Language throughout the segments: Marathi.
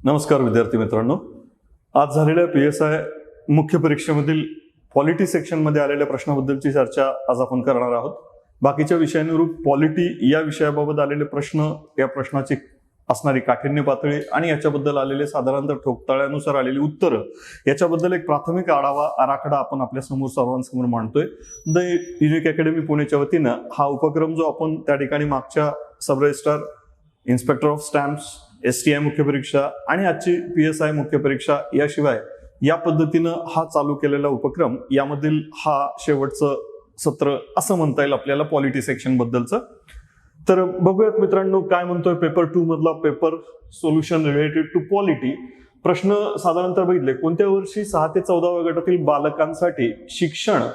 नमस्कार विद्यार्थी मित्रांनो, आज झालेल्या PSI मुख्य परीक्षेमधील पॉलिटी सेक्शनमध्ये आलेल्या प्रश्नाबद्दलची चर्चा आज आपण करणार आहोत. बाकीच्या विषयानुरूप पॉलिटी या विषयाबाबत आलेले प्रश्न, या प्रश्नाची असणारी काठिण्य पातळी आणि याच्याबद्दल आलेले साधारणतः ठोकताळ्यानुसार आलेली उत्तरं याच्याबद्दल एक प्राथमिक आराखडा आपण आपल्या समोर सर्वांसमोर मांडतोय. द युनिक अकॅडमी पुणेच्या वतीनं हा उपक्रम जो आपण त्या ठिकाणी मागच्या sub registrar, inspector of stamps, STI मुख्य परीक्षा आणि आजची PSI मुख्य परीक्षा याशिवाय या पद्धतीनं हा चालू केलेला उपक्रम, यामधील हा शेवटचं सत्र असं म्हणता येईल आपल्याला पॉलिटी सेक्शन बद्दलचं. तर बघूयात मित्रांनो काय म्हणतोय पेपर 2 मधला paper solution related to polity. प्रश्न साधारणतः बघितले, कोणत्या वर्षी 6 ते 14व्या गटातील बालकांसाठी शिक्षण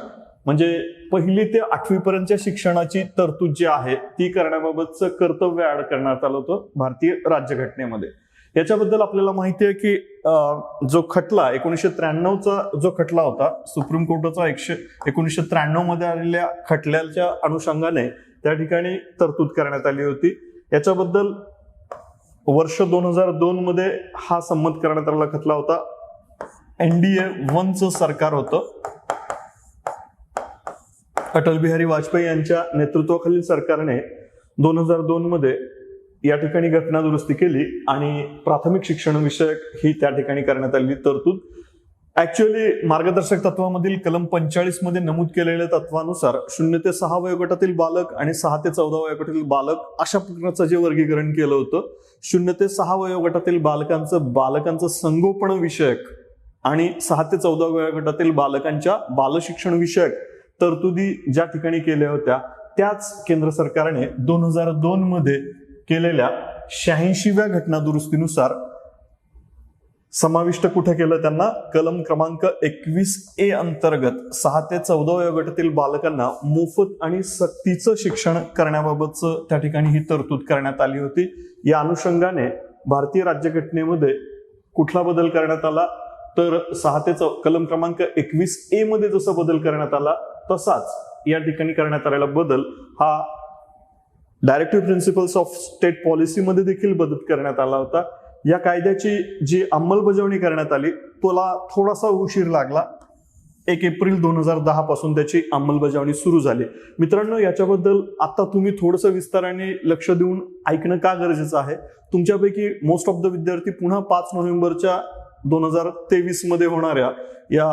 म्हणजे 1ली ते 8वी पर्यंतच्या शिक्षणाची तरतूद जी आहे ती करण्याबाबतचं कर्तव्य ऍड करण्यात आलं होतं भारतीय राज्यघटनेमध्ये. याच्याबद्दल आपल्याला माहिती आहे की जो खटला 1993चा जो खटला होता सुप्रीम कोर्टाचा 1993 मध्ये आलेल्या खटल्याच्या अनुषंगाने त्या ठिकाणी तरतूद करण्यात आली होती. याच्याबद्दल वर्ष 2002 मध्ये हा संमत करण्यात आलेला खटला होता. NDA 1चं सरकार होतं. अटल बिहारी वाजपेयी यांच्या नेतृत्वाखालील सरकारने 2002 मध्ये या ठिकाणी घटना दुरुस्ती केली आणि प्राथमिक शिक्षण विषयक ही त्या ठिकाणी करण्यात आलेली तरतूद. ऍक्च्युअली मार्गदर्शक तत्वामधील कलम 45 मध्ये नमूद केलेल्या तत्वानुसार 0 ते 6 वयोगटातील बालक आणि 6 ते 14 वयोगटातील बालक अशा प्रकारचं जे वर्गीकरण केलं होतं. 0 ते 6 वयोगटातील बालकांचं संगोपन विषयक आणि 6 ते 14 वयोगटातील बालकांच्या बालशिक्षण विषयक तरतुदी ज्या ठिकाणी केल्या होत्या त्याच केंद्र सरकारने 2002 मध्ये केलेल्या 86व्या घटना दुरुस्तीनुसार समाविष्ट कुठे केलं त्यांना, कलम क्रमांक 21A अंतर्गत 6 ते 14 वयोगटातील बालकांना मोफत आणि सक्तीचं शिक्षण करण्याबाबतचं त्या ठिकाणी ही तरतूद करण्यात आली होती. या अनुषंगाने भारतीय राज्यघटनेमध्ये कुठला बदल करण्यात आला तर कलम क्रमांक 21A मध्ये जसा बदल करण्यात आला तसाच या ठिकाणी करण्यात आलेला बदल हा directive principles of state policy मध्ये देखील बदल करण्यात आला होता. या कायद्याची जी अंमलबजावणी करण्यात आली त्याला थोडासा उशीर लागला. 1 एप्रिल 2010 पासून त्याची अंमलबजावणी सुरू झाली. मित्रांनो, याच्याबद्दल आता तुम्ही थोडंसं विस्ताराने लक्ष देऊन ऐकणं का गरजेचं आहे. तुमच्यापैकी मोस्ट ऑफ द विद्यार्थी पुन्हा 5 नोव्हेंबरच्या 2023 मध्ये होणाऱ्या या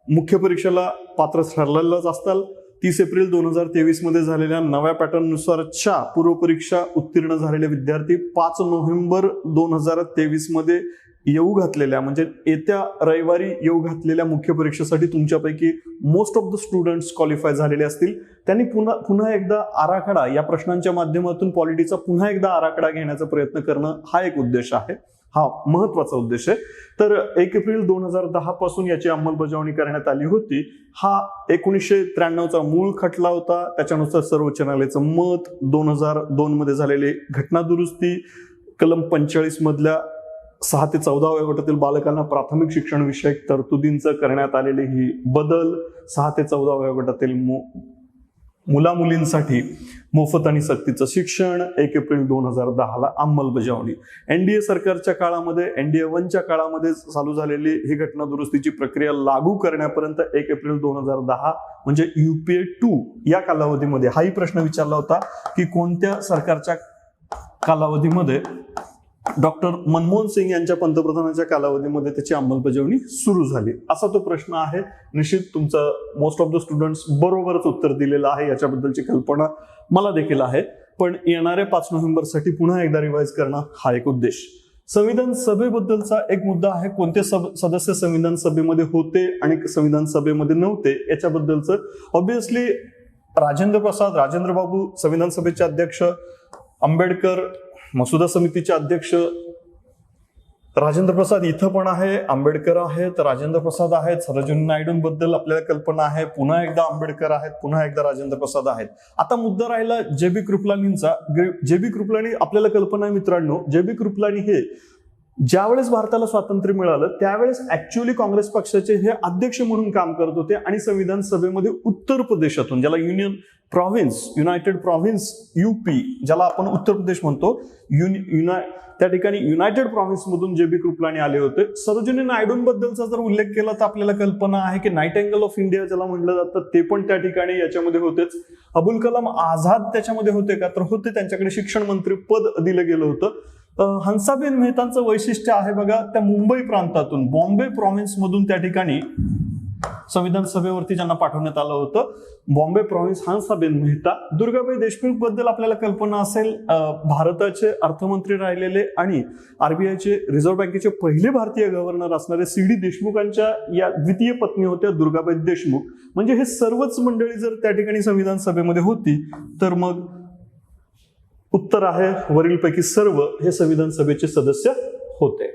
मुख्य परीक्षेला पात्र ठरलेलाच असताल. 30 एप्रिल 2023 मध्ये झालेल्या नव्या पॅटर्ननुसारच्या पूर्वपरीक्षा उत्तीर्ण झालेले विद्यार्थी 5 नोव्हेंबर 2023 मध्ये येऊ घातलेल्या म्हणजे येत्या रविवारी येऊ घातलेल्या मुख्य परीक्षेसाठी तुमच्यापैकी most of the students qualify झालेले असतील. त्यांनी पुन्हा एकदा आराखडा या प्रश्नांच्या माध्यमातून पॉलिटीचा पुन्हा एकदा आराखडा घेण्याचा प्रयत्न करणं हा एक उद्देश आहे, हा महत्वाचा उद्देश आहे. तर 1 एप्रिल 2010 पासून याची अंमलबजावणी करण्यात आली होती. हा 1993चा मूळ खटला होता. त्याच्यानुसार सर्वोच्च न्यायालयाचं मत, 2002 मध्ये झालेली घटना दुरुस्ती, कलम 45 मधल्या 6 ते 14 वयोगटातील बालकांना प्राथमिक शिक्षण विषयक तरतुदींचं करण्यात आलेले ही बदल, 6 ते 14 वयोगटातील मुला-मुलींसाठी मोफत आणि सक्तीचं शिक्षण, 1 एप्रिल 2010 ला अंमलबजावणी. NDA सरकारच्या काळामध्ये, NDA 1च्या काळामध्ये चालू झालेली ही घटना दुरुस्तीची प्रक्रिया लागू करण्यापर्यंत 1 एप्रिल 2010 म्हणजे UPA 2 या कालावधीमध्ये हाही प्रश्न विचारला होता की कोणत्या सरकारच्या कालावधीमध्ये, डॉक्टर मनमोहन सिंग यांच्या पंतप्रधानाच्या कालावधीमध्ये त्याची अंमलबजावणी सुरू झाली, असा तो प्रश्न आहे. निश्चित तुमचं मोस्ट ऑफ द स्टुडंट्स बरोबरच उत्तर दिलेलं आहे, याच्याबद्दलची कल्पना मला देखील आहे. पण येणाऱ्या 5 नोव्हेंबरसाठी पुन्हा एकदा रिवाइज करणं हा एक उद्देश. संविधान सभेबद्दलचा एक मुद्दा आहे, कोणते सदस्य संविधान सभेमध्ये होते आणि संविधान सभेमध्ये नव्हते याच्याबद्दलचं. ऑब्विसली राजेंद्र बाबू संविधान सभेचे अध्यक्ष, आंबेडकर मसुदा समितीचे अध्यक्ष, राजेंद्र प्रसाद इथं पण आहे, आंबेडकर आहेत, राजेंद्र प्रसाद आहेत, सरोजिनी नायडूंबद्दल आपल्याला कल्पना आहे, पुन्हा एकदा आंबेडकर आहेत, पुन्हा एकदा राजेंद्र प्रसाद आहेत. आता मुद्दा राहिला JB कृपलानींचा. JB कृपलानी आपल्याला कल्पना आहे मित्रांनो, JB कृपलानी हे ज्यावेळेस भारताला स्वातंत्र्य मिळालं त्यावेळेस ऍक्च्युअली काँग्रेस पक्षाचे हे अध्यक्ष म्हणून काम करत होते आणि संविधान सभेमध्ये उत्तर प्रदेशातून, ज्याला union province, United province UP, ज्याला आपण उत्तर प्रदेश म्हणतो, त्या ठिकाणी युनायटेड प्रॉव्हिन्स मधून JB कृपलानी आले होते. सरोजिनी नायडूंबद्दलचा जर उल्लेख केला तर आपल्याला कल्पना आहे की नाईटिंगेल ऑफ इंडिया ज्याला म्हटलं जातं ते पण त्या ठिकाणी याच्यामध्ये होतेच. अबुल कलाम आझाद त्याच्यामध्ये होते का, तर होते. त्यांच्याकडे शिक्षण मंत्री पद दिलं गेलं होतं. हंसाबेन मेहतांचं वैशिष्ट्य आहे बघा, त्या मुंबई प्रांतातून, बॉम्बे प्रॉव्हिन्स मधून त्या ठिकाणी संविधान सभेवरती ज्यांना पाठवण्यात आलं होतं, बॉम्बे प्रॉव्हिन्स, हंसाबेन मेहता. दुर्गाबाई देशमुख बद्दल आपल्याला कल्पना असेल, भारताचे अर्थमंत्री राहिलेले आणि RBIचे, रिझर्व्ह बँकेचे पहिले भारतीय गव्हर्नर असणारे CD देशमुखांच्या या द्वितीय पत्नी होत्या दुर्गाबाई देशमुख. म्हणजे हे सर्वच मंडळी जर त्या ठिकाणी संविधान सभेमध्ये होती तर मग उत्तर आहे वरीलपैकी सर्व हे संविधान सभेचे सदस्य होते.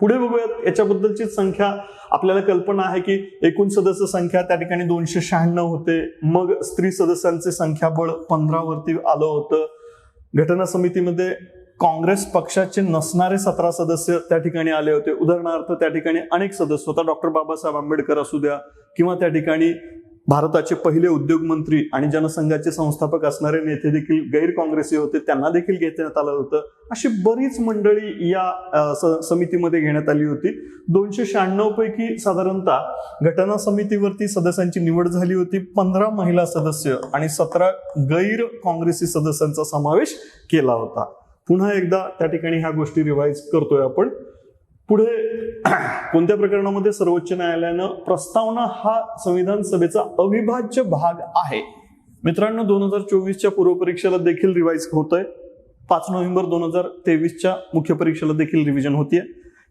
पुढे बघूयात, याच्याबद्दलची संख्या आपल्याला कल्पना आहे की एकूण सदस्य संख्या त्या ठिकाणी 296 होते. मग स्त्री सदस्यांचे संख्याबळ 15 वरती आलं होतं. घटना समितीमध्ये काँग्रेस पक्षाचे नसणारे 17 सदस्य त्या ठिकाणी आले होते. उदाहरणार्थ त्या ठिकाणी अनेक सदस्य होता, डॉक्टर बाबासाहेब आंबेडकर असू द्या, किंवा त्या ठिकाणी भारताचे पहिले उद्योग मंत्री आणि जनसंघाचे संस्थापक असणारे नेते देखील गैर काँग्रेसी होते, त्यांना देखील घेण्यात आलं होतं. अशी बरीच मंडळी या समितीमध्ये घेण्यात आली होती. 296 पैकी साधारणतः घटना समितीवरती सदस्यांची निवड झाली होती. 15 महिला सदस्य आणि 17 गैर काँग्रेसी सदस्यांचा समावेश केला होता. पुन्हा एकदा त्या ठिकाणी ह्या गोष्टी रिवाइज करतोय आपण. पुढे कोणत्या प्रकरणामध्ये सर्वोच्च न्यायालयानं प्रस्तावना हा संविधान सभेचा अविभाज्य भाग आहे. मित्रांनो, 2024च्या पूर्वपरीक्षेला देखील रिवाइज होतोय. 5 नोव्हेंबर 2023च्या मुख्य परीक्षेला देखील रिव्हिजन होतीये.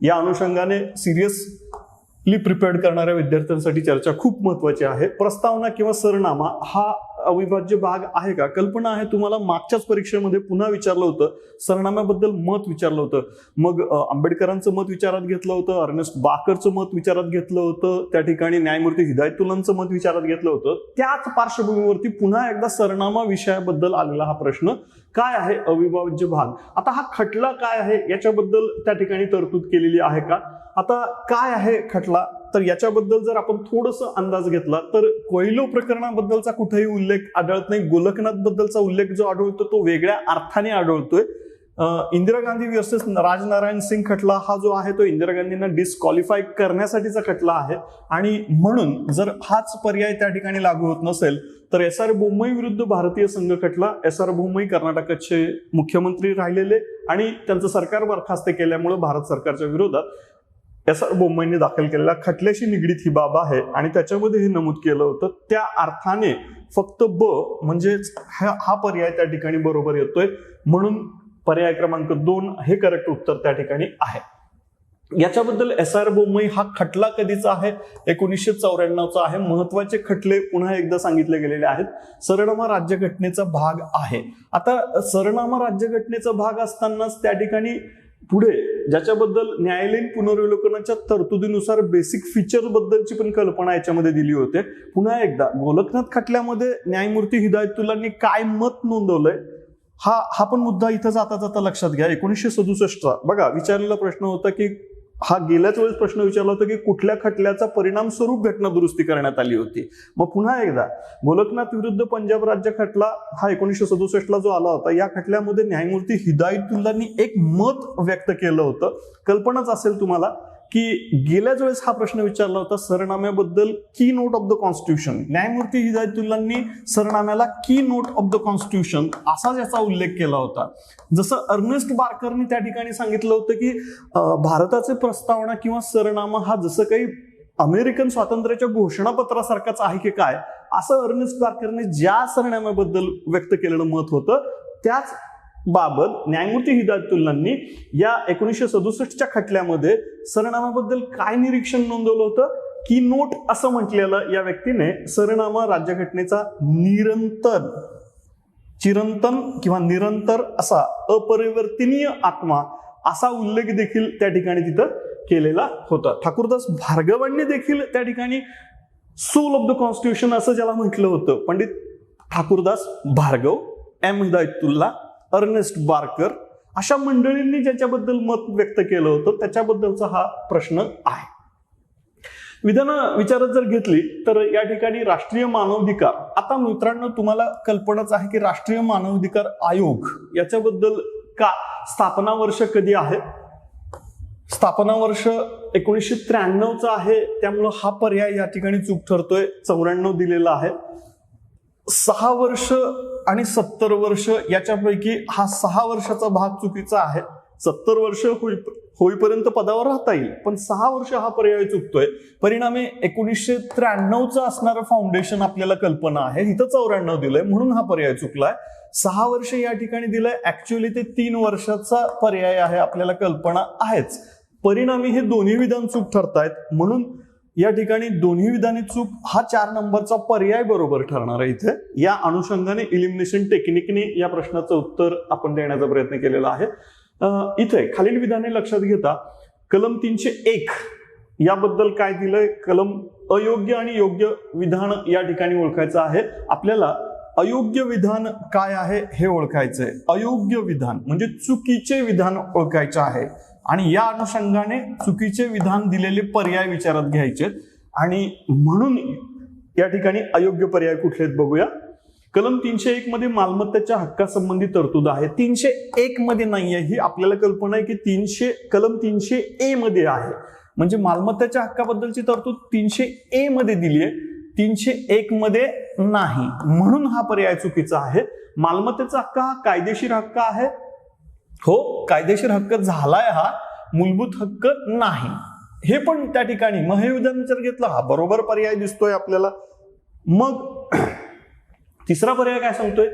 या अनुषंगाने सिरियसली प्रिपेअर्ड करणाऱ्या विद्यार्थ्यांसाठी चर्चा खूप महत्वाची आहे. प्रस्तावना किंवा सरनामा हा अविभाज्य भाग आहे का? कल्पना आहे तुम्हाला, मागच्याच परीक्षेमध्ये पुन्हा विचारलं होतं, सरनाम्याबद्दल मत विचारलं होतं. मग आंबेडकरांचं मत विचारात घेतलं होतं, अर्नेस्ट बाकरचं मत विचारात घेतलं होतं, त्या ठिकाणी न्यायमूर्ती हिदायतुल्लांचं मत विचारात घेतलं होतं. त्याच पार्श्वभूमीवरती पुन्हा एकदा सरनामा विषयाबद्दल आलेला हा प्रश्न, काय आहे अविभाज्य भाग. आता हा खटला काय आहे याच्याबद्दल त्या ठिकाणी तरतूद केलेली आहे का? आता काय आहे खटला, तर याच्याबद्दल जर आपण थोडंसं अंदाज घेतला तर कोयलो प्रकरणाबद्दलचा कुठेही उल्लेख आढळत नाही. गोलकनाथ बद्दलचा उल्लेख जो आढळतो तो वेगळ्या अर्थाने आढळतोय. इंदिरा गांधी वर्सेस राजनारायण सिंग खटला हा जो आहे तो इंदिरा गांधींना डिस्क्वालिफाय करण्यासाठीचा खटला आहे. आणि म्हणून जर हाच पर्याय त्या ठिकाणी लागू होत नसेल तर SR बोम्मई विरुद्ध भारतीय संघ खटला. SR बोम्मई कर्नाटकाचे मुख्यमंत्री राहिलेले आणि त्यांचं सरकार बरखास्त केल्यामुळे भारत सरकारच्या विरोधात SR बोम्मईंनी दाखल केलेल्या खटल्याशी निगडीत ही बाब आहे आणि त्याच्यामध्ये हे नमूद केलं होतं. त्या अर्थाने फक्त ब म्हणजेच हा पर्याय त्या ठिकाणी बरोबर येतोय. म्हणून पर्याय क्रमांक 2 हे करेक्ट उत्तर त्या ठिकाणी आहे. याच्याबद्दल SR बोम्मई हा खटला कधीचा आहे? 1994चा आहे. महत्वाचे खटले पुन्हा एकदा सांगितले गेलेले आहेत. सरनामा राज्यघटनेचा भाग आहे. आता सरनामा राज्यघटनेचा भाग असतानाच त्या ठिकाणी पुढे ज्याच्याबद्दल न्यायालयीन पुनर्विलोकनाच्या तरतुदीनुसार बेसिक फीचर बद्दलची पण कल्पना याच्यामध्ये दिली होते. पुन्हा एकदा गोलकनाथ खटल्यामध्ये न्यायमूर्ती हिदायतुल्लांनी काय मत नोंदवलंय हा पण मुद्दा इथं जाता जाता लक्षात घ्या. 1967 बघा विचारलेला प्रश्न होता की हा गेल्याच वेळेस प्रश्न विचारला होता की कुठल्या खटल्याचा परिणाम स्वरूप घटना दुरुस्ती करण्यात आली होती. मग पुन्हा एकदा गोलकनाथ विरुद्ध पंजाब राज्य खटला हा 1967 जो आला होता, या खटल्यामध्ये न्यायमूर्ती हिदायतुल्लांनी एक मत व्यक्त केलं होतं. कल्पनाच असेल तुम्हाला की गेल्याच वेळेस हा प्रश्न विचारला होता सरनाम्याबद्दल की नोट ऑफ द कॉन्स्टिट्यूशन. न्यायमूर्ती हिदायतुल्लांनी सरनाम्याला की नोट ऑफ द कॉन्स्टिट्यूशन असा ज्याचा उल्लेख केला होता. जसं अर्नेस्ट बार्करनी त्या ठिकाणी सांगितलं होतं की भारताचे प्रस्तावना किंवा सरनामा हा जसं काही अमेरिकन स्वातंत्र्याच्या घोषणापत्रासारखाच आहे की काय, असं अर्नेस्ट बार्करने ज्या सरनाम्याबद्दल व्यक्त केलेलं मत होतं त्याच बाबत न्यायमूर्ती हिदायतुल्लांनी या 1967च्या खटल्यामध्ये सरनाम्याबद्दल काय निरीक्षण नोंदवलं होतं की नोट असं म्हटलेलं या व्यक्तीने सरनामा राज्यघटनेचा चिरंतन किंवा निरंतर असा अपरिवर्तनीय आत्मा असा उल्लेख देखील त्या ठिकाणी तिथं केलेला होता. ठाकूरदास भार्गवांनी देखील त्या ठिकाणी सोल ऑफ द कॉन्स्टिट्यूशन असं ज्याला म्हटलं होतं. Pandit Thakurdas Bhargava, M Hidayatullah, Ernest Barker अशा मंडळींनी ज्याच्याबद्दल मत व्यक्त केलं होतं त्याच्याबद्दलचा हा प्रश्न आहे. विधान विचारात जर घेतली तर या ठिकाणी राष्ट्रीय मानवाधिकार, आता मित्रांनो तुम्हाला कल्पनाच आहे की राष्ट्रीय मानवाधिकार आयोग याच्याबद्दल का स्थापना वर्ष कधी आहे? स्थापना वर्ष 1993 आहे, त्यामुळं हा पर्याय या ठिकाणी चूक ठरतोय. 94 दिलेला आहे. 6 वर्ष आणि 70 वर्ष याच्यापैकी हा 6 वर्षाचा भाग चुकीचा आहे. 70 वर्ष होईपर्यंत पदावर राहता येईल, पण 6 वर्ष हा पर्याय चुकतोय. परिणामी 1993 असणारं फाउंडेशन आपल्याला कल्पना आहे, इथं 94 दिलंय म्हणून हा पर्याय चुकलाय. 6 वर्ष या ठिकाणी दिलंय, ऍक्च्युअली ते 3 वर्षाचा पर्याय आहे, आपल्याला कल्पना आहेच. परिणामी हे दोन्ही विधान चूक ठरतायत, म्हणून या ठिकाणी दोन्ही विधाने चूक हा 4 नंबरचा पर्याय बरोबर ठरणार आहे. इथे या अनुषंगाने इलिमिनेशन टेक्निकने या प्रश्नाचं उत्तर आपण देण्याचा प्रयत्न केलेला आहे. इथे खालील विधाने लक्षात घेता कलम 301 याबद्दल काय दिलंय? कलम अयोग्य आणि योग्य विधान या ठिकाणी ओळखायचं आहे. आपल्याला अयोग्य विधान काय आहे हे ओळखायचंय. अयोग्य विधान म्हणजे चुकीचे विधान ओळखायचे आहे आणि या अनुषंगाने चुकीचे विधान दिलेले पर्याय विचारात घ्यायचे आणि म्हणून या ठिकाणी अयोग्य पर्याय कुठले आहेत बघूया. कलम 301 मध्ये मालमत्तेच्या हक्कासंबंधी तरतूद आहे. 301 मध्ये नाहीये, ही आपल्याला कल्पना आहे की कलम 300A मध्ये आहे. म्हणजे मालमत्तेच्या हक्काबद्दलची तरतूद 300A मध्ये दिली आहे, 301 मध्ये नाही, म्हणून हा पर्याय चुकीचा आहे. मालमत्तेचा हक्क हा कायदेशीर हक्क आहे. हो, कायदेशीर हक्क झालाय, हा मूलभूत हक्क नाही. हे पण त्या ठिकाणी मग हे विधान विचार घेतला, हा बरोबर पर्याय दिसतोय आपल्याला. मग तिसरा पर्याय काय सांगतोय?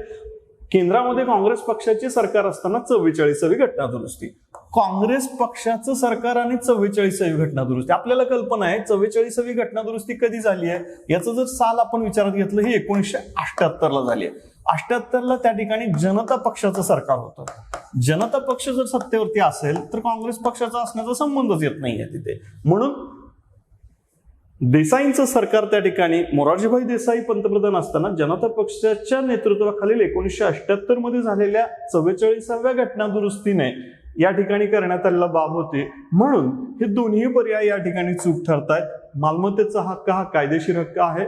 केंद्रामध्ये काँग्रेस पक्षाचे सरकार असताना 44वी घटना दुरुस्ती. काँग्रेस पक्षाचं सरकार आणि 44वी घटना दुरुस्ती, आपल्याला कल्पना आहे 44वी घटना दुरुस्ती कधी झाली आहे याचं जर साल आपण विचारात घेतलं, ही 1978 झाली आहे. 78 त्या ठिकाणी जनता पक्षाचं सरकार होतं. जनता पक्ष जर सत्तेवरती असेल तर काँग्रेस पक्षाचा असण्याचा संबंधच येत नाहीये तिथे. म्हणून देसाईंचं सरकार त्या ठिकाणी मोरारजीभाई देसाई पंतप्रधान असताना जनता पक्षाच्या नेतृत्वाखालील 1978 मध्ये झालेल्या 44व्या घटना दुरुस्तीने या ठिकाणी करण्यात आलेला बाब होते. म्हणून हे दोन्ही पर्याय या ठिकाणी चूक ठरतायत. मालमत्तेचा हक्क हा कायदेशीर हक्क आहे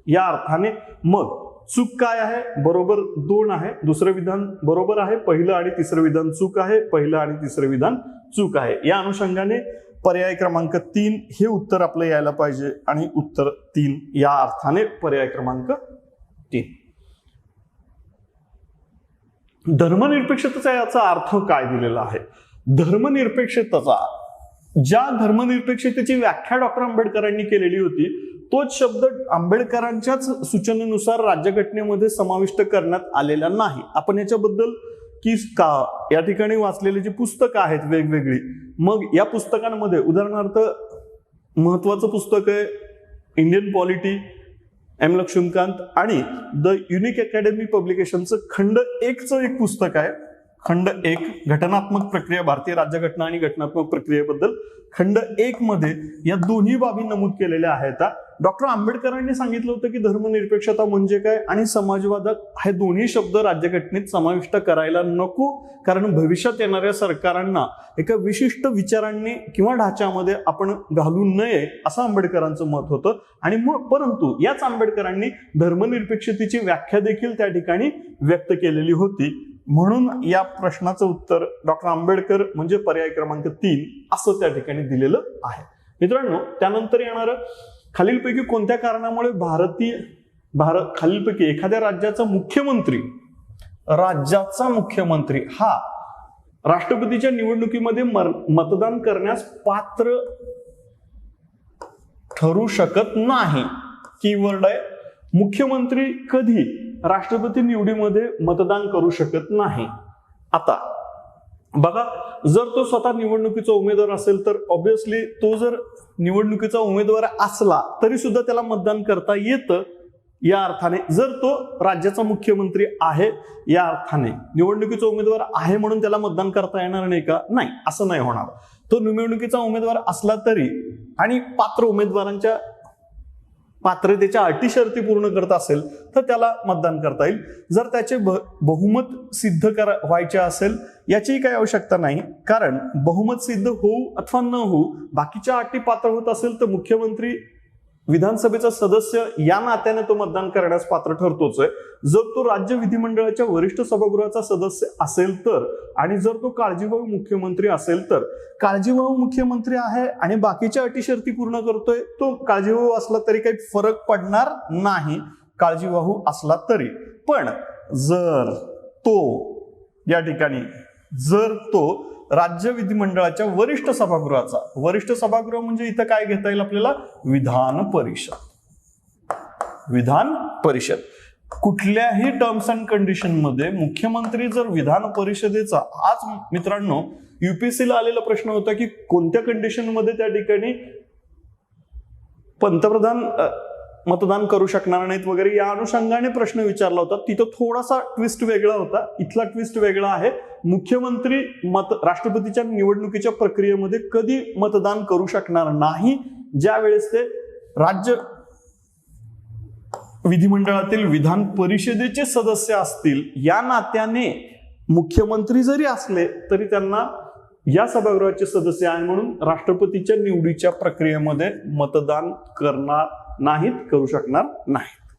या अर्थाने. मग चूक काय आहे? बरोबर 2 आहे. दुसरं विधान बरोबर आहे. पहिलं आणि तिसरं विधान चूक आहे. पहिलं आणि तिसरं विधान चूक आहे. या अनुषंगाने पर्याय क्रमांक 3 हे उत्तर आपलं यायला पाहिजे आणि उत्तर 3 या अर्थाने पर्याय क्रमांक 3. धर्मनिरपेक्षतेचा याचा अर्थ काय दिलेला आहे? धर्मनिरपेक्षतेचा, ज्या धर्मनिरपेक्षतेची व्याख्या डॉक्टर आंबेडकरांनी केलेली होती तोच शब्द आंबेडकरांच्याच सूचनेनुसार राज्यघटनेमध्ये समाविष्ट करण्यात आलेला नाही. आपण याच्याबद्दल की का या ठिकाणी वाचलेली जी पुस्तकं आहेत वेगवेगळी, मग या पुस्तकांमध्ये उदाहरणार्थ महत्वाचं पुस्तक आहे इंडियन पॉलिटी, एम लक्ष्मीकांत, आणि द युनिक अकॅडमी पब्लिकेशनचं खंड 1चं एक पुस्तक आहे. खंड 1 घटनात्मक प्रक्रिया, भारतीय राज्यघटना आणि घटनात्मक प्रक्रियेबद्दल, खंड 1 मध्ये या दोन्ही बाबी नमूद केलेल्या आहेत. डॉक्टर आंबेडकरांनी सांगितलं होतं की धर्मनिरपेक्षता म्हणजे काय आणि समाजवाद हे दोन्ही शब्द राज्यघटनेत समाविष्ट करायला नको, कारण भविष्यात येणाऱ्या सरकारांना एका विशिष्ट विचारांनी किंवा ढाच्यामध्ये आपण घालू नये असं आंबेडकरांचं मत होतं. आणि मग परंतु याच आंबेडकरांनी धर्मनिरपेक्षतेची व्याख्या देखील त्या ठिकाणी व्यक्त केलेली होती. म्हणून या प्रश्नाचं उत्तर डॉक्टर आंबेडकर म्हणजे पर्याय क्रमांक 3 असं त्या ठिकाणी दिलेलं आहे. मित्रांनो, त्यानंतर येणारं खालीलपैकी कोणत्या कारणामुळे खालीलपैकी एखाद्या राज्याचा मुख्यमंत्री हा राष्ट्रपतीच्या निवडणुकीमध्ये मतदान करण्यास पात्र ठरू शकत नाही. कीवर्ड आहे मुख्यमंत्री कधी राष्ट्रपती निवडीमध्ये मतदान करू शकत नाही. आता बघा, जर तो स्वतः निवडणुकीचा उमेदवार असेल तर ऑब्व्हियसली तो जर निवडणुकीचा उमेदवार असला तरी सुद्धा त्याला मतदान करता येतं या अर्थाने. जर तो राज्याचा मुख्यमंत्री आहे या अर्थाने, निवडणुकीचा उमेदवार आहे म्हणून त्याला मतदान करता येणार नाही का? नाही, असं नाही होणार. तो निवडणुकीचा उमेदवार असला तरी आणि पात्र उमेदवारांच्या पात्रतेच्या अटी शर्ती पूर्ण करत असेल तर त्याला मतदान करता येईल. जर त्याचे बहुमत सिद्ध व्हायचे असेल याचीही काही आवश्यकता नाही, कारण बहुमत सिद्ध होऊ अथवा न होऊ बाकीच्या अटी पात्र होत असेल तर मुख्यमंत्री विधानसभेचा सदस्य या नात्याने तो मतदान करण्यास पात्र ठरतोच आहे. जर तो राज्य विधिमंडळाच्या वरिष्ठ सभागृहाचा सदस्य असेल तर, आणि जर तो काळजीवाहू मुख्यमंत्री असेल तर. काळजीवाहू मुख्यमंत्री आहे आणि बाकीच्या अटी शर्ती पूर्ण करतोय, तो काळजीवाहू असला तरी काही फरक पडणार नाही, काळजीवाहू असला तरी. पण जर तो या ठिकाणी राज्य विधिमंडळाच्या वरिष्ठ सभागृहाचा, वरिष्ठ सभागृह म्हणजे इथं काय घेता येईल आपल्याला, विधान परिषद. कुठल्याही टर्म्स अँड कंडिशन मध्ये मुख्यमंत्री जर विधान परिषदेचा, आज मित्रांनो युपीएससीला आलेला प्रश्न होता की कोणत्या कंडिशन मध्ये त्या ठिकाणी पंतप्रधान मतदान करू शकणार नाहीत वगैरे, या अनुषंगाने प्रश्न विचारला होता. तिथं थोडासा ट्विस्ट वेगळा होता, इथला ट्विस्ट वेगळा आहे. मुख्यमंत्री राष्ट्रपतीच्या निवडणुकीच्या प्रक्रियेमध्ये कधी मतदान करू शकणार नाही, ज्या वेळेस ते राज्य विधिमंडळातील विधान परिषदेचे सदस्य असतील. या नात्याने मुख्यमंत्री जरी असले तरी त्यांना या सभागृहाचे सदस्य आहे म्हणून राष्ट्रपतीच्या निवडीच्या प्रक्रियेमध्ये मतदान करू शकणार नाहीत,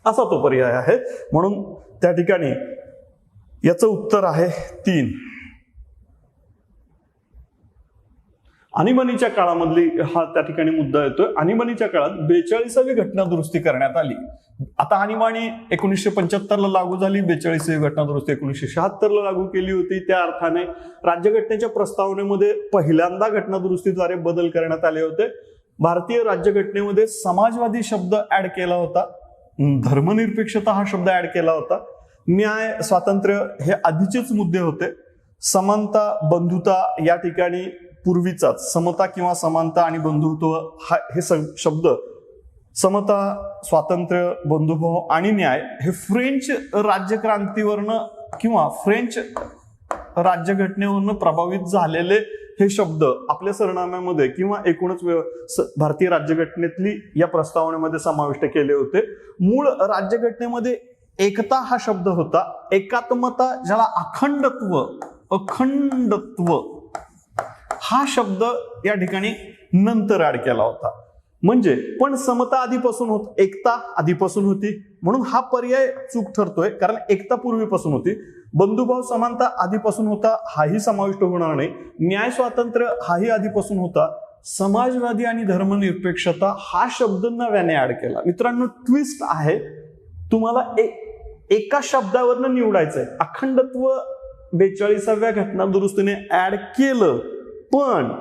असा तो पर्याय आहे. म्हणून त्या ठिकाणी याचं उत्तर आहे 3. आणीबाणीच्या काळामधली हा त्या ठिकाणी मुद्दा येतोय. आणीबाणीच्या काळात 42वी घटना दुरुस्ती करण्यात आली. आता आणीबाणी 1975 लागू झाली, 42वी घटना दुरुस्ती 1976 लागू केली होती. त्या अर्थाने राज्यघटनेच्या प्रस्तावनेमध्ये पहिल्यांदा घटना दुरुस्तीद्वारे बदल करण्यात आले होते. भारतीय राज्यघटनेमध्ये समाजवादी शब्द ऍड केला होता, धर्मनिरपेक्षता हा शब्द ऍड केला होता, न्याय स्वातंत्र्य हे आधीचेच मुद्दे होते. समानता बंधुता या ठिकाणी पूर्वीचाच, समता किंवा समानता आणि बंधुत्व हे शब्द, समता स्वातंत्र्य बंधुभाव आणि न्याय हे फ्रेंच राज्यक्रांतीवरनं किंवा फ्रेंच राज्यघटनेवरनं प्रभावित झालेले हे शब्द आपल्या सरनाम्यामध्ये किंवा एकूणच भारतीय राज्यघटनेतली या प्रस्तावनेमध्ये समाविष्ट केले होते. मूळ राज्यघटनेमध्ये एकता हा शब्द होता, एकात्मता ज्याला अखंडत्व हा शब्द या ठिकाणी नंतर ऍड केला होता. म्हणजे पण समता आधीपासून होत, एकता आधीपासून होती, म्हणून हा पर्याय चूक ठरतोय, कारण एकता पूर्वीपासून होती. बंधुभाव समानता आधीपासून होता, हाही समाविष्ट होणार नाही. न्याय स्वातंत्र्य हाही आधीपासून होता. समाजवादी आणि धर्मनिरपेक्षता हा शब्द नव्याने ऍड केला. मित्रांनो ट्विस्ट आहे, तुम्हाला एका शब्दावरनं निवडायचंय. अखंडत्व 42व्या घटना दुरुस्तीने ऍड केलं, पण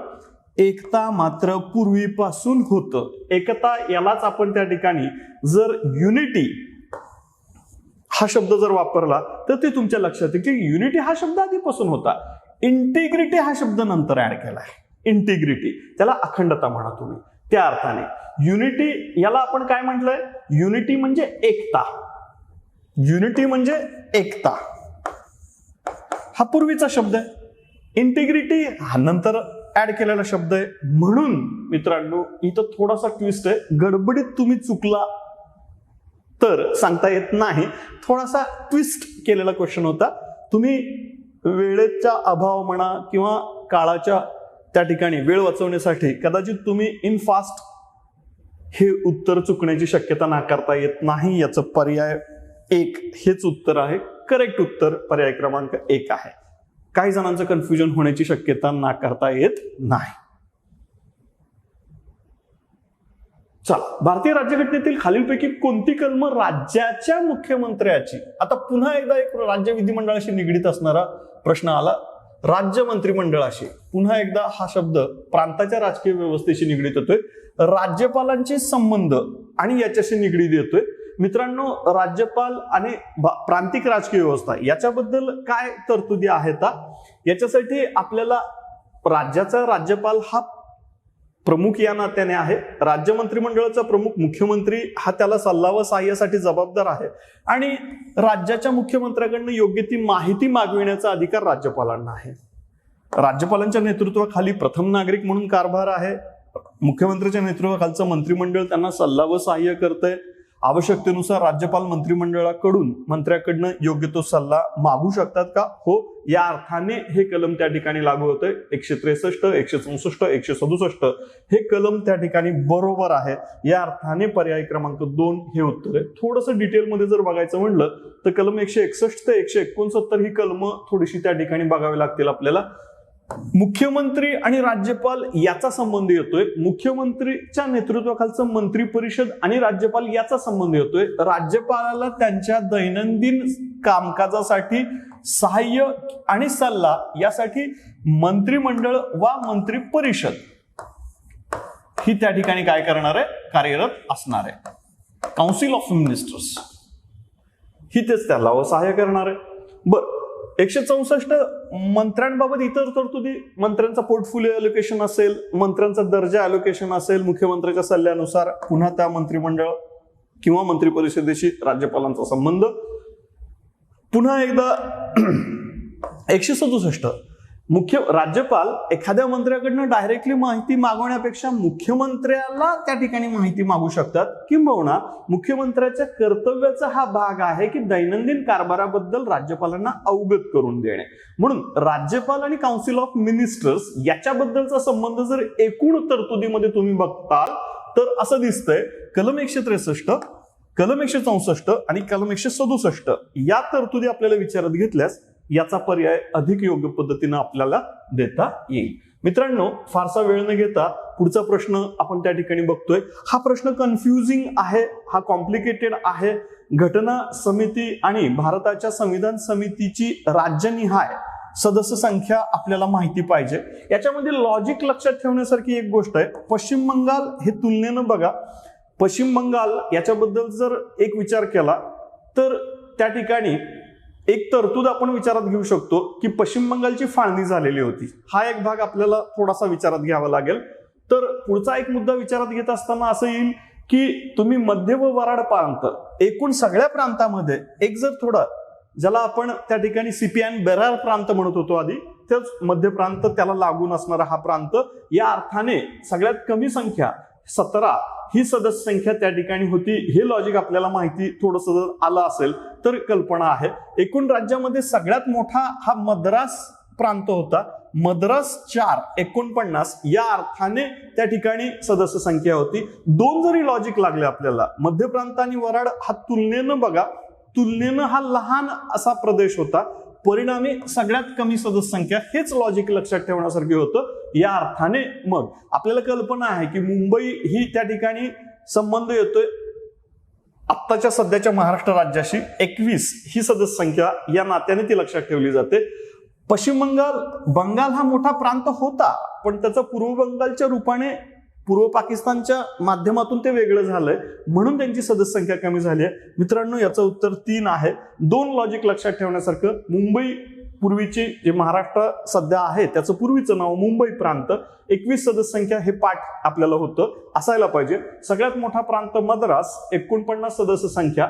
एकता मात्र पूर्वीपासून होतं. एकता यालाच आपण त्या ठिकाणी जर युनिटी हा शब्द जर वापरला तर ते तुमच्या लक्षात येईल की युनिटी हा शब्द आधीपासून होता. इंटिग्रिटी हा शब्द नंतर ऍड केलाय. इंटिग्रिटी त्याला अखंडता म्हणा तुम्ही. त्या अर्थाने युनिटी याला आपण काय म्हटलंय, युनिटी म्हणजे एकता. युनिटी म्हणजे एकता हा पूर्वीचा शब्द आहे, इंटिग्रिटी हा नंतर ऍड केलेला शब्द आहे. म्हणून मित्रांनो इथं थोडासा ट्विस्ट आहे, गडबडीत तुम्ही चुकला तर सांगता येत नाही. थोडासा ट्विस्ट केलेला क्वेश्चन होता. तुम्ही वेळेचा अभाव म्हणा किंवा काळाच्या त्या ठिकाणी वेळ वाचवण्यासाठी कदाचित तुम्ही इन फास्ट हे उत्तर चुकण्याची शक्यता नाकारता येत नाही. याचं पर्याय 1 हेच उत्तर आहे. करेक्ट उत्तर पर्याय क्रमांक 1 आहे. काही जणांचं कन्फ्युजन होण्याची शक्यता नाकारता येत नाही. चला, भारतीय राज्यघटनेतील खालीलपैकी कोणती कलम राज्याच्या मुख्यमंत्र्याची, आता पुन्हा एकदा एक राज्य विधिमंडळाशी निगडीत असणारा प्रश्न आला. राज्य मंत्रिमंडळाशी पुन्हा एकदा हा शब्द प्रांताच्या राजकीय व्यवस्थेशी निगडीत होतोय. राज्यपालांचे संबंध आणि याच्याशी निगडीत येतोय. मित्रांनो राज्यपाल आणि प्रांतिक राजकीय व्यवस्था याच्याबद्दल काय तरतुदी आहेत, याच्यासाठी आपल्याला राज्याचा राज्यपाल हा प्रमुख या नात्याने आहे. राज्य मंत्रिमंडळाचा प्रमुख मुख्यमंत्री हा त्याला सल्ला व सहाय्यासाठी जबाबदार आहे आणि राज्याच्या मुख्यमंत्र्याकडनं योग्य ती माहिती मागविण्याचा अधिकार राज्यपालांना आहे. राज्यपालांच्या नेतृत्वाखाली प्रथम नागरिक म्हणून कारभार आहे. मुख्यमंत्र्याच्या नेतृत्वाखालचं मंत्रिमंडळ त्यांना सल्ला व सहाय्य करतंय. आवश्यकतेनुसार राज्यपाल मंत्र्याकडनं योग्य तो सल्ला मागू शकतात का? हो, या अर्थाने हे कलम त्या ठिकाणी लागू होतंय. 163, 164, 167 हे कलम त्या ठिकाणी बरोबर आहे. या अर्थाने पर्याय क्रमांक 2 हे उत्तर आहे. थोडंसं डिटेलमध्ये जर बघायचं म्हणलं तर कलम 161 ते 169 ही कलम थोडीशी त्या ठिकाणी बघावी लागतील आपल्याला. मुख्यमंत्री आणि राज्यपाल याचा संबंध येतोय. मुख्यमंत्रीच्या नेतृत्वाखालचं मंत्री परिषद आणि राज्यपाल याचा संबंध येतोय. राज्यपालाला त्यांच्या दैनंदिन कामकाजासाठी सहाय्य आणि सल्ला यासाठी मंत्रिमंडळ वा मंत्री परिषद ही त्या ठिकाणी काय करणार आहे? कार्यरत असणार आहे. काउन्सिल ऑफ मिनिस्टर्स ही तेच त्याला सहाय्य करणार आहे. बर, 164 मंत्र्यांबाबत इतर तरतुदी, मंत्र्यांचा पोर्टफोलिओ अलोकेशन असेल, मंत्र्यांचा दर्जा अलोकेशन असेल, मुख्यमंत्र्याच्या सल्ल्यानुसार पुन्हा त्या मंत्रिमंडळ किंवा मंत्री परिषदेशी राज्यपालांचा संबंध. पुन्हा एकदा 167 राज्यपाल एखाद्या मंत्र्याकडनं डायरेक्टली माहिती मागवण्यापेक्षा मुख्यमंत्र्याला त्या ठिकाणी माहिती मागू शकतात, किंबहुना मुख्यमंत्र्याच्या कर्तव्याचा हा भाग आहे की दैनंदिन कारभाराबद्दल राज्यपालांना अवगत करून देणे. म्हणून राज्यपाल आणि काउन्सिल ऑफ मिनिस्टर्स याच्याबद्दलचा संबंध जर एकूण तरतुदीमध्ये तुम्ही बघताल तर असं दिसतंय, कलम 163, कलम 164 आणि कलम 167 या तरतुदी आपल्याला विचारात घेतल्यास याचा पर्याय अधिक योग्य पद्धतीने आपल्याला देता येईल. मित्रांनो, फारसा वेळ न घेता पुढचा प्रश्न आपण त्या ठिकाणी बघतोय. हा प्रश्न कन्फ्युजिंग आहे, हा कॉम्प्लिकेटेड आहे. घटना समिती आणि भारताच्या संविधान समितीची राज्यनिहाय सदस्य संख्या आपल्याला माहिती पाहिजे. याच्यामध्ये लॉजिक लक्षात ठेवण्यासारखी एक गोष्ट आहे. पश्चिम बंगाल हे तुलनेनं बघा, पश्चिम बंगाल याच्याबद्दल जर एक विचार केला तर त्या ठिकाणी एक तरतूद आपण विचारात घेऊ शकतो की पश्चिम बंगालची फाळणी झालेली होती. हा एक भाग आपल्याला थोडासा विचारात घ्यावा लागेल. तर पुढचा एक मुद्दा विचारात घेत असताना असं येईल की तुम्ही मध्य व वराड प्रांत, एकूण सगळ्या प्रांतामध्ये एक जर थोडं, ज्याला आपण त्या ठिकाणी सीपियान बेरार प्रांत म्हणत होतो आधी, तेच मध्य प्रांत त्याला लागून असणारा हा प्रांत, या अर्थाने सगळ्यात कमी संख्या 17 ही सदस्य संख्या त्या ठिकाणी होती. हे लॉजिक आपल्याला माहिती थोडंसं जर आलं असेल तर कल्पना आहे. एकूण राज्यामध्ये सगळ्यात मोठा हा मद्रास प्रांत होता. मद्रास 4, 49 या अर्थाने त्या ठिकाणी सदस्य संख्या होती. दोन जरी लॉजिक लागले आपल्याला, मध्य प्रांत आणि वराड हा तुलनेनं बघा, तुलनेनं हा लहान असा प्रदेश होता, परिणामी सगळ्यात कमी सदस्य संख्या, हेच लॉजिक लक्षात ठेवण्यासारखे होतं. या अर्थाने मग आपल्याला कल्पना आहे की मुंबई ही त्या ठिकाणी संबंध येतोय आत्ताच्या सध्याच्या महाराष्ट्र राज्याशी. 21 ही सदस्य संख्या या नात्याने ती लक्षात ठेवली जाते. पश्चिम बंगाल हा मोठा प्रांत होता, पण त्याचा पूर्व बंगालच्या रूपाने पूर्व पाकिस्तानच्या माध्यमातून ते वेगळं झालंय, म्हणून त्यांची सदस्य संख्या कमी झाली आहे. मित्रांनो, याचं उत्तर 3 आहे. दोन लॉजिक लक्षात ठेवण्यासारखं, मुंबई पूर्वीची जे महाराष्ट्र सध्या आहे त्याचं पूर्वीचं नाव मुंबई प्रांत, 21 सदस्य संख्या हे पाठ आपल्याला होतं, असायला पाहिजे. सगळ्यात मोठा प्रांत मद्रास, 49 सदस्य संख्या.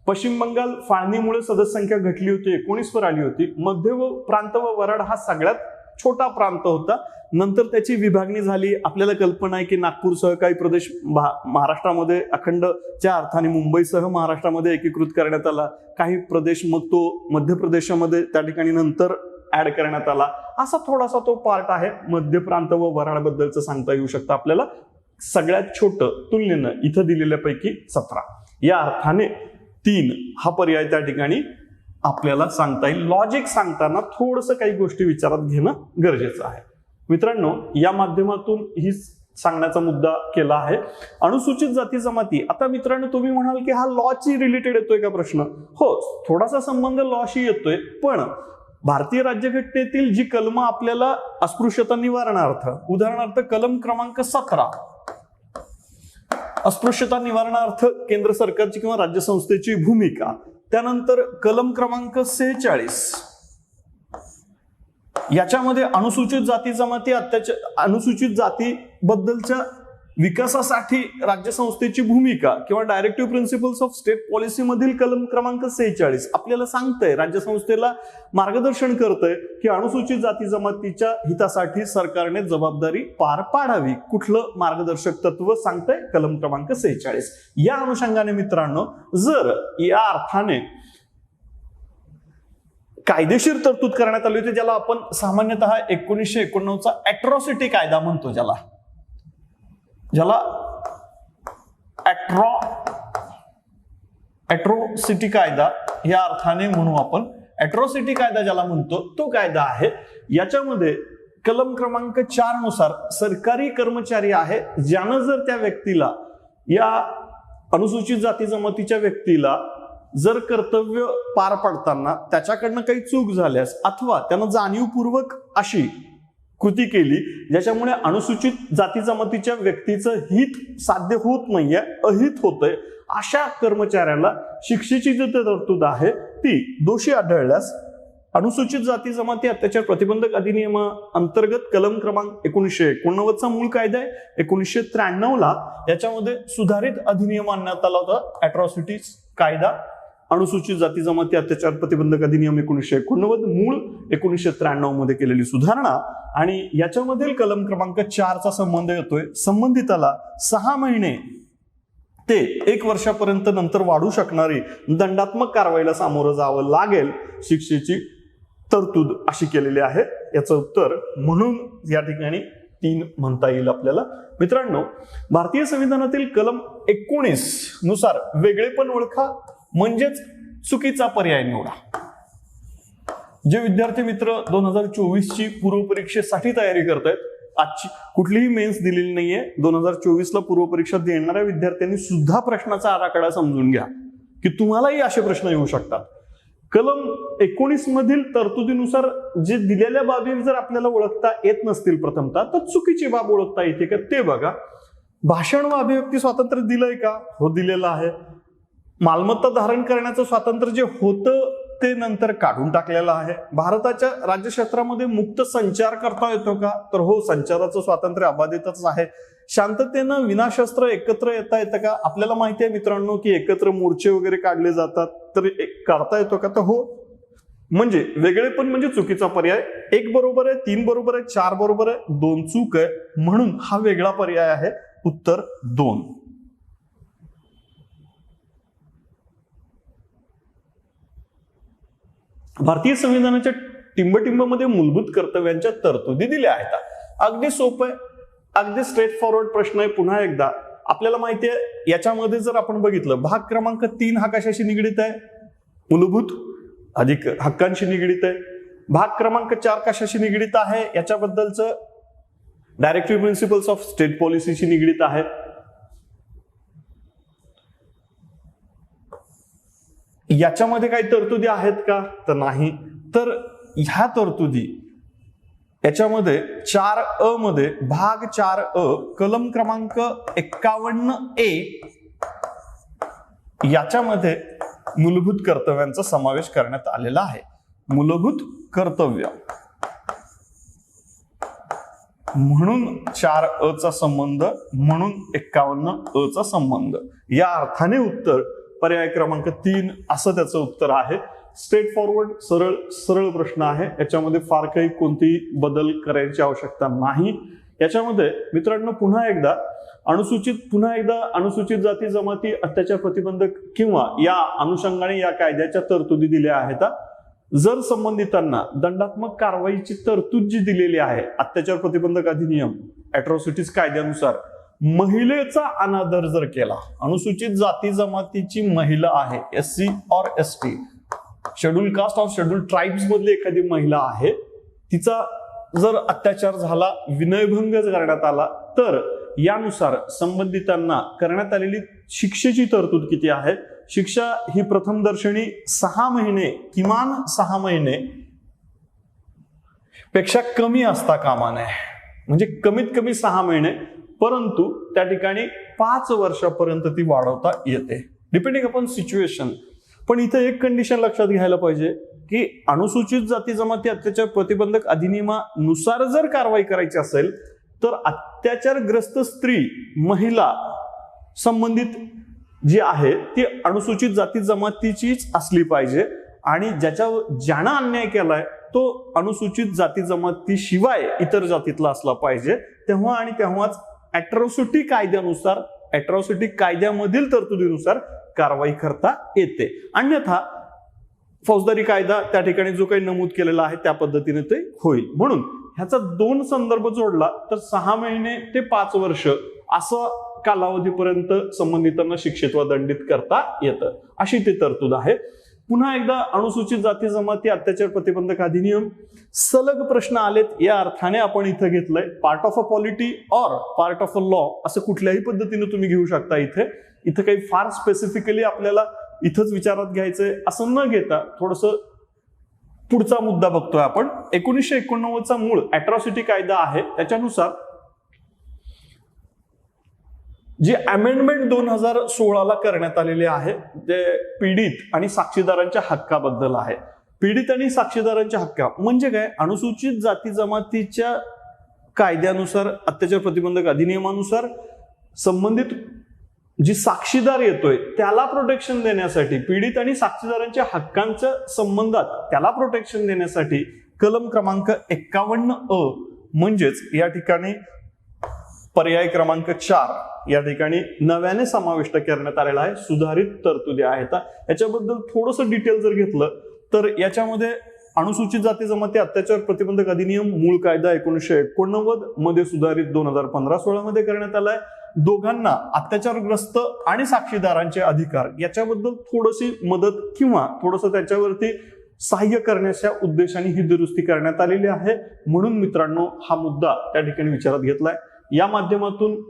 पश्चिम बंगाल फाळणीमुळे सदस्य संख्या घटली होती, 19 वर आली होती. मध्य प्रांत व वराड हा सगळ्यात छोटा प्रांत होता. नंतर त्याची विभागणी झाली. आपल्याला कल्पना आहे की नागपूरसह काही प्रदेश महाराष्ट्रामध्ये अखंडच्या अर्थाने मुंबईसह महाराष्ट्रामध्ये एकीकृत करण्यात आला. काही प्रदेश मग तो मध्य प्रदेशामध्ये त्या ठिकाणी नंतर ऍड करण्यात आला. असा थोडासा तो पार्ट आहे. मध्य प्रांत व वराड बद्दलचं सांगता येऊ शकतं आपल्याला. सगळ्यात छोटं तुलनेनं इथं दिलेल्यापैकी 17, या अर्थाने 3 हा पर्याय त्या ठिकाणी आपल्याला सांगता येईल. लॉजिक सांगताना थोडंसं काही गोष्टी विचारात घेणं गरजेचं आहे. मित्रांनो, या माध्यमातून ही सांगण्याचा मुद्दा केला आहे. अनुसूचित जाती जमाती, आता मित्रांनो तुम्ही म्हणाल की हा लॉची रिलेटेड येतोय का प्रश्न? हो, थोडासा संबंध लॉशी येतोय, पण भारतीय राज्यघटनेतील जी कलम आपल्याला अस्पृश्यता निवारणार्थ, उदाहरणार्थ कलम क्रमांक 17, अस्पृश्यता निवारणार्थ केंद्र सरकारची किंवा राज्य संस्थेची भूमिका, त्यानंतर कलम क्रमांक 46 याच्यामध्ये अनुसूचित जाती जमाती अनुसूचित जाती बद्दलच्या विकासासाठी राज्यसंस्थेची भूमिका किंवा directive principles of state policy मधील कलम क्रमांक 46 आपल्याला सांगतंय, राज्यसंस्थेला मार्गदर्शन करतंय की अनुसूचित जाती जमातीच्या हितासाठी सरकारने जबाबदारी पार पाडावी. कुठलं मार्गदर्शक तत्व सांगतंय? कलम क्रमांक 46. या अनुषंगाने मित्रांनो, जर या अर्थाने कायदेशीर तरतूद करण्यात आली होती, ज्याला आपण सामान्यतः 1989चा अॅट्रॉसिटी कायदा म्हणतो, ज्याला अॅट्रॉसिटी कायदा या अर्थाने म्हणू आपण. अॅट्रॉसिटी कायदा ज्याला म्हणतो तो कायदा आहे. याच्यामध्ये कलम क्रमांक 4 नुसार सरकारी कर्मचारी आहे ज्यानं जर त्या व्यक्तीला, या अनुसूचित जाती जमातीच्या व्यक्तीला जर कर्तव्य पार पाडताना त्याच्याकडनं काही चूक झाल्यास अथवा त्यानं जाणीवपूर्वक अशी कृती केली ज्याच्यामुळे अनुसूचित जाती जमातीच्या व्यक्तीचं हित साध्य होत नाहीये, अहित होतंय, अशा कर्मचाऱ्याला शिक्षेची जी तरतूद आहे ती दोषी आढळल्यास अनुसूचित जाती जमाती अत्याचार प्रतिबंधक अधिनियमाअंतर्गत कलम क्रमांक 1989चा मूळ कायदा आहे. 1993ला याच्यामध्ये सुधारित अधिनियम आणण्यात आला होता, अॅट्रॉसिटीज कायदा, अनुसूचित जाती जमाती अत्याचार प्रतिबंधक अधिनियम 1989, मूळ 1993 मध्ये केलेली सुधारणा. आणि याच्यामधील कलम क्रमांक 4चा संबंध येतोय संबंधिताला 6 महिने ते 1 वर्षापर्यंत नंतर वाढू शकणारी दंडात्मक कारवाईला सामोरं जावं लागेल, शिक्षेची तरतूद अशी केलेली आहे. याचं उत्तर म्हणून या ठिकाणी 3 म्हणता येईल आपल्याला. मित्रांनो, भारतीय संविधानातील कलम 19 नुसार वेगळेपण ओळखा म्हणजेच चुकीचा पर्याय निवडा. जे विद्यार्थी मित्र 2024 ची पूर्व परीक्षेसाठी तयारी करतायत, आजची कुठलीही मेन्स दिलेली नाहीये, 2024 ला पूर्व परीक्षा देणाऱ्या विद्यार्थ्यांनी सुद्धा प्रश्नाचा आराखडा समजून घ्या की तुम्हालाही असे प्रश्न येऊ शकतात. कलम 19 मधील तरतुदीनुसार जे दिलेल्या बाबी जर आपल्याला ओळखता येत नसतील प्रथमतः, तर चुकीची बाब ओळखता येते का ते बघा. भाषण व अभिव्यक्ती स्वातंत्र्य दिलंय का? हो, दिलेलं आहे. मालमत्ता धारण करण्याचं स्वातंत्र्य जे होतं ते नंतर काढून टाकलेलं आहे. भारताच्या राज्यक्षेत्रामध्ये मुक्त संचार करता येतो का? तर हो, संचाराचं स्वातंत्र्य अबाधितच आहे. शांततेनं विनाशस्त्र एकत्र येता येतं का? आपल्याला माहिती आहे मित्रांनो की एकत्र मोर्चे वगैरे काढले जातात, तर काढता येतो का? तर हो. म्हणजे वेगळेपण म्हणजे चुकीचा पर्याय. 1 बरोबर आहे, 3 बरोबर आहे, 4 बरोबर आहे, 2 चूक आहे, म्हणून हा वेगळा पर्याय आहे. उत्तर 2. भारतीय संविधानाच्या टिंबटिंबमध्ये मूलभूत कर्तव्यांच्या तरतुदी दिल्या आहेत. अगदी सोपं आहे, अगदी स्ट्रेट फॉरवर्ड प्रश्न आहे. पुन्हा एकदा आपल्याला माहिती आहे, याच्यामध्ये जर आपण बघितलं, भाग क्रमांक 3 हा कशाशी निगडीत आहे? मूलभूत अधिक हक्कांशी निगडीत आहे. भाग क्रमांक 4 कशाशी निगडीत आहे? याच्याबद्दलचं डायरेक्टिव्ह प्रिन्सिपल्स ऑफ स्टेट पॉलिसीशी निगडीत आहे. याच्यामध्ये काही तरतुदी आहेत का? तर नाही. तर ह्या तरतुदी याच्यामध्ये 4A मध्ये भाग 4A कलम क्रमांक 51A याच्यामध्ये मूलभूत कर्तव्यांचा समावेश करण्यात आलेला आहे. मूलभूत कर्तव्य म्हणून 4A चा संबंध, म्हणून 51A चा संबंध. या अर्थाने उत्तर पर्याय क्रमांक 3 असं त्याचं उत्तर आहे. स्ट्रेट फॉरवर्ड सरळ सरळ प्रश्न आहे. याच्यामध्ये फार काही कोणतीही बदल करायची आवश्यकता नाही. याच्यामध्ये मित्रांनो पुन्हा एकदा अनुसूचित जाती जमाती अत्याचार प्रतिबंधक किंवा या अनुषंगाने या कायद्याच्या तरतुदी दिल्या आहेत. जर संबंधितांना दंडात्मक कारवाईची तरतूद जी दिलेली आहे अत्याचार प्रतिबंधक अधिनियम अॅट्रॉसिटीज कायद्यानुसार, महिलेचा अनादर जर केला, अनुसूचित जाती जमातीची महिला आहे, SC और ST, शेड्यूल कास्ट और शेड्यूल ट्राइब्स मधली एखादी महिला आहे, तिचा जर अत्याचार झाला, विनयभंग करण्यात आला, तर यानुसार संबंधितांना करण्यात आलेली शिक्षेची तरतूद किती आहे? शिक्षा ही प्रथमदर्शनी 6 महिने, किमान 6 महिने पेक्षा कमी असता कामा नये. म्हणजे कमीत कमी 6 महिने, परंतु त्या ठिकाणी 5 वर्षापर्यंत ती वाढवता येते, डिपेंडिंग अपॉन सिच्युएशन. पण इथे एक कंडिशन लक्षात घ्यायला पाहिजे की अनुसूचित जाती जमाती अत्याचार प्रतिबंधक अधिनियमानुसार जर कारवाई करायची असेल तर अत्याचारग्रस्त स्त्री, महिला संबंधित जी आहे ती अनुसूचित जाती जमातीचीच असली पाहिजे आणि ज्यानं अन्याय केलाय तो अनुसूचित जाती जमातीशिवाय इतर जातीतला असला पाहिजे. तेव्हा आणि तेव्हाच अॅट्रॉसिटी कायद्यानुसार, अॅट्रॉसिटी कायद्यामधील तरतुदीनुसार कारवाई करता येते. अन्यथा फौजदारी कायदा त्या ठिकाणी जो काही नमूद केलेला आहे त्या पद्धतीने ते होईल. म्हणून ह्याचा 2 संदर्भ जोडला तर 6 महिने ते 5 वर्ष असं कालावधीपर्यंत संबंधितांना शिक्षित व दंडित करता येतं, अशी ती तरतूद आहे. पुन्हा एकदा अनुसूचित जाती जमाती अत्याचार प्रतिबंधक अधिनियम सलग प्रश्न आलेत या अर्थाने आपण इथं घेतलंय. पार्ट ऑफ अ पॉलिटी और पार्ट ऑफ अ लॉ असं कुठल्याही पद्धतीने तुम्ही घेऊ शकता. इथं काही फार स्पेसिफिकली आपल्याला इथंच विचारात घ्यायचंय असं न घेता थोडंसं पुढचा मुद्दा बघतोय आपण. 1989चा मूळ अॅट्रॉसिटी कायदा आहे त्याच्यानुसार जी अमेंडमेंट 2016ला करण्यात आलेली आहे ते पीडित आणि साक्षीदारांच्या हक्काबद्दल आहे. पीडित आणि साक्षीदारांच्या हक्का म्हणजे काय, अनुसूचित जाती जमातीच्या कायद्यानुसार, अत्याचार प्रतिबंधक अधिनियमानुसार संबंधित जी साक्षीदार येतोय त्याला प्रोटेक्शन देण्यासाठी, पीडित आणि साक्षीदारांच्या हक्कांच्या संबंधात त्याला प्रोटेक्शन देण्यासाठी कलम क्रमांक 51A म्हणजेच या ठिकाणी पर्याय क्रमांक 4 या ठिकाणी नव्याने समाविष्ट करण्यात आलेला आहे. सुधारित तरतुदी आहेत. याच्याबद्दल थोडंसं डिटेल जर घेतलं तर याच्यामध्ये अनुसूचित जाती जमाती अत्याचार प्रतिबंधक अधिनियम मूळ कायदा 1989 मध्ये सुधारित 2015-16 मध्ये करण्यात आलाय. दोघांना अत्याचारग्रस्त आणि साक्षीदारांचे अधिकार याच्याबद्दल थोडीशी मदत किंवा थोडंसं त्याच्यावरती सहाय्य करण्याच्या उद्देशाने ही दुरुस्ती करण्यात आलेली आहे. म्हणून मित्रांनो हा मुद्दा त्या ठिकाणी विचारात घेतलाय. या माध्यमातून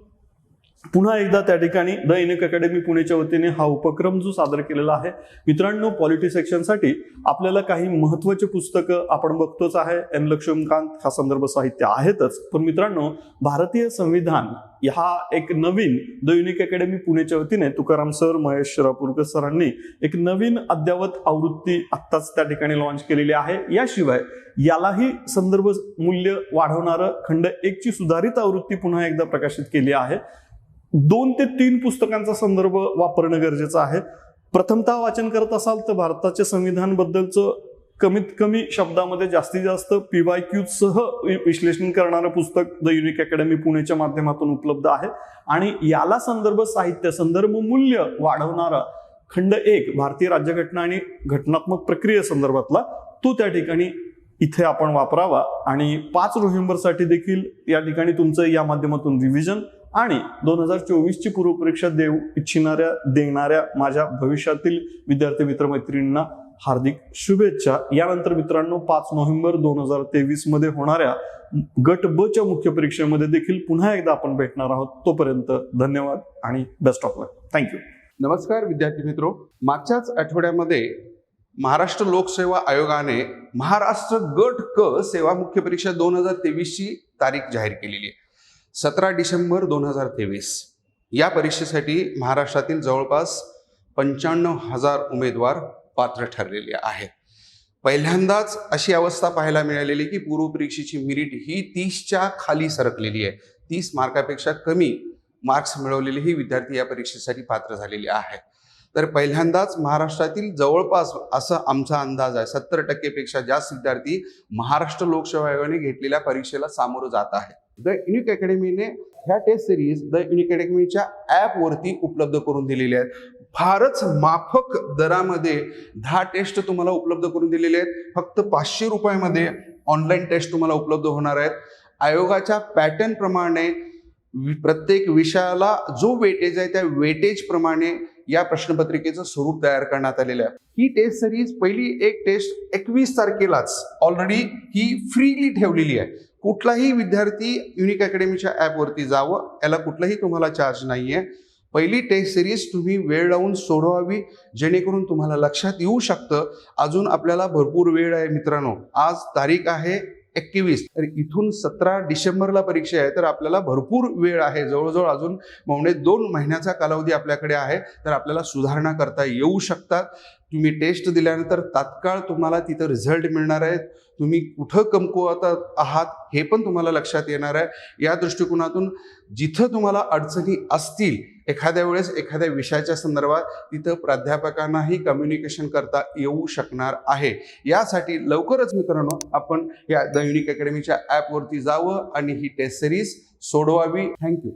पुन्हा एकदा त्या ठिकाणी द युनिक अकॅडमी पुणेच्या वतीने हा उपक्रम जो सादर केलेला आहे. मित्रांनो पॉलिटी सेक्शनसाठी आपल्याला काही महत्वाची पुस्तकं आपण बघतोच आहे. एन लक्ष्मीकांत हा संदर्भ साहित्य आहेतच, पण मित्रांनो भारतीय संविधान हा एक नवीन द युनिक अकॅडमी पुणेच्या वतीने तुकाराम सर, महेश शिरापूरकर सरांनी एक नवीन अद्यावत आवृत्ती आत्ताच त्या ठिकाणी लॉन्च केलेली आहे. याशिवाय यालाही संदर्भ मूल्य वाढवणारं खंड 1 ची सुधारित आवृत्ती पुन्हा एकदा प्रकाशित केली आहे. 2 ते 3 पुस्तकांचा संदर्भ वापरणं गरजेचं आहे. प्रथमतः वाचन करत असाल तर भारताच्या संविधान बद्दलचं कमीत कमी शब्दामध्ये जास्तीत जास्त PYQ सह विश्लेषण करणारं पुस्तक द युनिक अकॅडमी पुणेच्या माध्यमातून उपलब्ध आहे. आणि याला संदर्भ साहित्य, संदर्भ मूल्य वाढवणारा खंड 1 भारतीय राज्यघटना आणि घटनात्मक प्रक्रिये संदर्भातला तो त्या ठिकाणी इथे आपण वापरावा. आणि 5 नोव्हेंबरसाठी देखील या ठिकाणी तुमचं या माध्यमातून रिव्हिजन आणि 2024ची पूर्वपरीक्षा देणाऱ्या माझ्या भविष्यातील विद्यार्थी मित्रमैत्रिणींना हार्दिक शुभेच्छा. यानंतर मित्रांनो 5 नोव्हेंबर 2023 मध्ये होणाऱ्या गट ब च्या मुख्य परीक्षेमध्ये देखील पुन्हा एकदा आपण भेटणार आहोत. तोपर्यंत धन्यवाद आणि बेस्ट ऑफ लक. थँक्यू. नमस्कार विद्यार्थी मित्रो, मागच्याच आठवड्यामध्ये महाराष्ट्र लोकसेवा आयोगाने महाराष्ट्र गट क सेवा मुख्य परीक्षा 2023ची तारीख जाहीर केलेली आहे. 17 डिसेंबर 2023. या परीक्षेसाठी महाराष्ट्रातील जवळपास 95,000 उमेदवार पात्र ठरलेले आहेत. पहिल्यांदाच अशी अवस्था पाहायला मिळालेली की पूर्वपरीक्षेची मेरिट ही 30च्या खाली सरकलेली आहे. 30 मार्कापेक्षा कमी मार्क्स मिळवलेले ही विद्यार्थी या परीक्षेसाठी पात्र झालेले आहेत. तर पहिल्यांदाच महाराष्ट्रातील जवळपास असं आमचा अंदाज आहे 70% पेक्षा जास्त विद्यार्थी महाराष्ट्र लोकसेवा आयोगाने घेतलेल्या परीक्षेला सामोरं जात आहेत. द युनिक अकॅडमीने ह्या टेस्ट सिरीज द युनिक अकॅडमीच्या ॲपवरती उपलब्ध करून दिलेले आहेत. फारच माफक दरामध्ये 10 टेस्ट तुम्हाला उपलब्ध करून दिलेले आहेत. फक्त 500 रुपयामध्ये ऑनलाईन टेस्ट तुम्हाला उपलब्ध होणार आहेत. आयोगाच्या पॅटर्न प्रमाणे प्रत्येक विषयाला जो वेटेज आहे त्या वेटेज प्रमाणे या प्रश्नपत्रिकेचं स्वरूप तयार करण्यात आलेलं आहे. ही टेस्ट सिरीज पहिली एक टेस्ट 21 तारखेलाच ऑलरेडी ही फ्रीली ठेवलेली आहे. कुठलाही विद्यार्थी युनिक अकॅडमीच्या ॲपवरती जावं, याला कुठलाही तुम्हाला चार्ज नाहीये. पहिली टेस्ट सिरीज तुम्ही वेळ लावून सोडवावी जेणेकरून तुम्हाला लक्षात येऊ शकतं. अजून आपल्याला भरपूर वेळ आहे मित्रांनो. आज तारीख आहे 21, तर इथून 17 डिसेंबरला परीक्षा आहे, तर आपल्याला भरपूर वेळ आहे. जवळजवळ अजून 2 महिन्याचा कालावधी आपल्याकडे आहे. तर आपल्याला सुधारणा करता येऊ शकतात. तुम्ही टेस्ट दिल्यानंतर तात्काळ तुम्हाला तिथं रिझल्ट मिळणार आहेत. तुम्ही कुठं कमकुवत आहात हे पण तुम्हाला लक्षात येणार आहे. या दृष्टिकोनातून जिथं तुम्हाला अडचणी असतील एखाद्या वेळेस एखाद्या विषयाच्या संदर्भात, तिथं प्राध्यापकांनाही कम्युनिकेशन करता येऊ शकणार आहे. यासाठी लवकरच मित्रांनो आपण या द युनिक अकॅडमीच्या ॲपवरती जावं आणि ही टेस्ट सिरीज सोडवावी. थँक्यू.